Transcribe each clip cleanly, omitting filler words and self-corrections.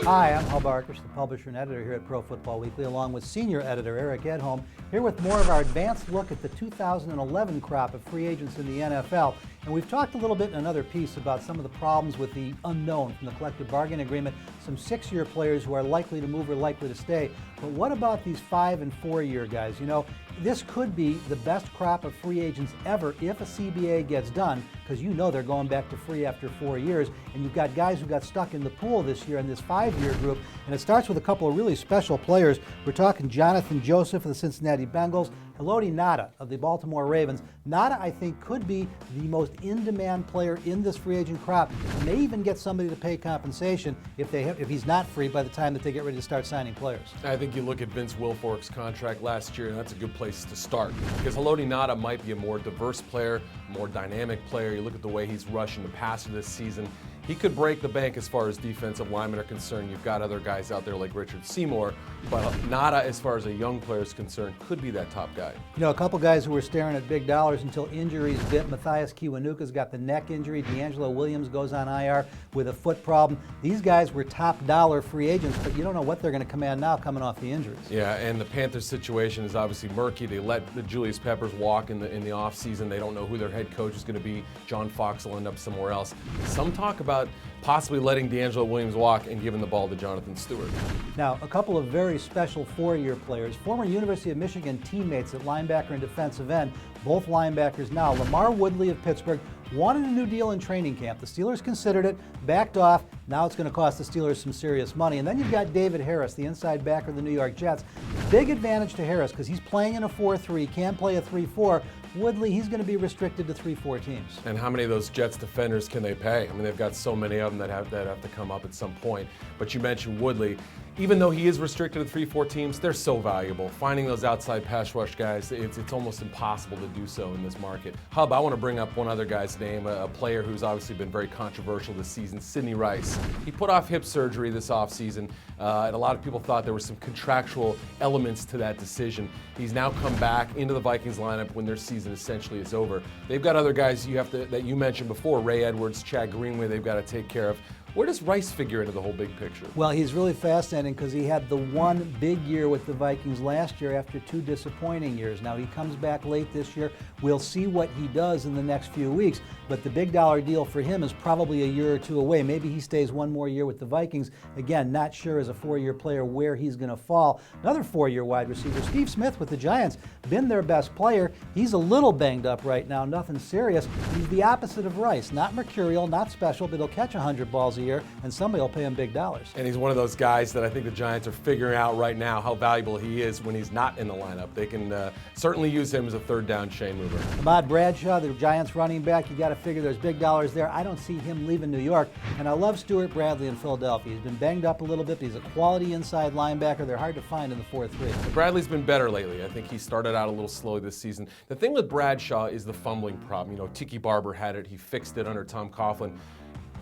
Hi, I'm Hub Arkush, the publisher and editor here at Pro Football Weekly, along with senior editor Eric Edholm, here with more of our advanced look at the 2011 crop of free agents in the NFL. And we've talked a little bit in another piece about some of the problems with the unknown from the collective bargaining agreement, some 6-year players who are likely to move or likely to stay. But what about these 5- and 4-year guys? You know, this could be the best crop of free agents ever if a CBA gets done, because you know they're going back to free after 4 years, and you've got guys who got stuck in the pool this year in this 5-year group, and it starts with a couple of really special players. We're talking Jonathan Joseph of the Cincinnati Bengals, Haloti Ngata of the Baltimore Ravens. Ngata, I think, could be the most in-demand player in this free agent crop. May even get somebody to pay compensation if he's not free by the time that they get ready to start signing players. I think you look at Vince Wilfork's contract last year, and that's a good place to start, because Haloti Ngata might be a more diverse player, more dynamic player. You look at the way he's rushing the passer this season. He could break the bank as far as defensive linemen are concerned. You've got other guys out there like Richard Seymour, but Ngata, as far as a young player is concerned, could be that top guy. You know, a couple guys who were staring at big dollars until injuries bit. Matthias Kiwanuka's got the neck injury. D'Angelo Williams goes on IR with a foot problem. These guys were top dollar free agents, but you don't know what they're going to command now coming off the injuries. Yeah, and the Panthers situation is obviously murky. They let the Julius Peppers walk in the offseason. They don't know who their head coach is going to be. John Fox will end up somewhere else. Some talk about possibly letting D'Angelo Williams walk and giving the ball to Jonathan Stewart. Now, a couple of very special 4-year players, former University of Michigan teammates at linebacker and defensive end, both linebackers now. LaMarr Woodley of Pittsburgh wanted a new deal in training camp. The Steelers considered it, backed off. Now it's going to cost the Steelers some serious money. And then you've got David Harris, the inside backer of the New York Jets. Big advantage to Harris because he's playing in a 4-3, can't play a 3-4. Woodley, he's going to be restricted to 3-4 teams. And how many of those Jets defenders can they pay? I mean, they've got so many of them that have to come up at some point. But you mentioned Woodley. Even though he is restricted to 3-4 teams, they're so valuable. Finding those outside pass rush guys, it's almost impossible to do so in this market. Hub, I want to bring up one other guy's name, a player who's obviously been very controversial this season, Sidney Rice. He put off hip surgery this offseason, and a lot of people thought there were some contractual elements to that decision. He's now come back into the Vikings lineup when their season essentially is over. They've got other guys that you mentioned before, Ray Edwards, Chad Greenway, they've got to take care of. Where does Rice figure into the whole big picture? Well, he's really fascinating because he had the one big year with the Vikings last year after 2 disappointing years. Now he comes back late this year. We'll see what he does in the next few weeks, but the big dollar deal for him is probably a year or 2 away. Maybe he stays 1 more year with the Vikings. Again, not sure as a 4-year player where he's going to fall. Another 4-year wide receiver, Steve Smith with the Giants, been their best player. He's a little banged up right now, nothing serious. He's the opposite of Rice, not mercurial, not special, but he'll catch 100 balls a year, and somebody will pay him big dollars. And he's one of those guys that I think the Giants are figuring out right now how valuable he is when he's not in the lineup. They can certainly use him as a 3rd down chain mover. Ahmad Bradshaw, the Giants running back, you got to figure there's big dollars there. I don't see him leaving New York, and I love Stuart Bradley in Philadelphia. He's been banged up a little bit, but he's a quality inside linebacker. They're hard to find in the 4-3. Bradley's been better lately. I think he started out a little slowly this season. The thing with Bradshaw is the fumbling problem. You know, Tiki Barber had it. He fixed it under Tom Coughlin.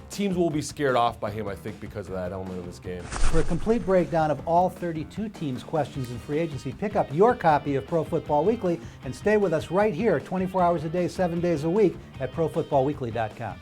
Teams will be scared off by him, I think, because of that element of his game. For a complete breakdown of all 32 teams' questions in free agency, pick up your copy of Pro Football Weekly and stay with us right here 24 hours a day, 7 days a week at ProFootballWeekly.com.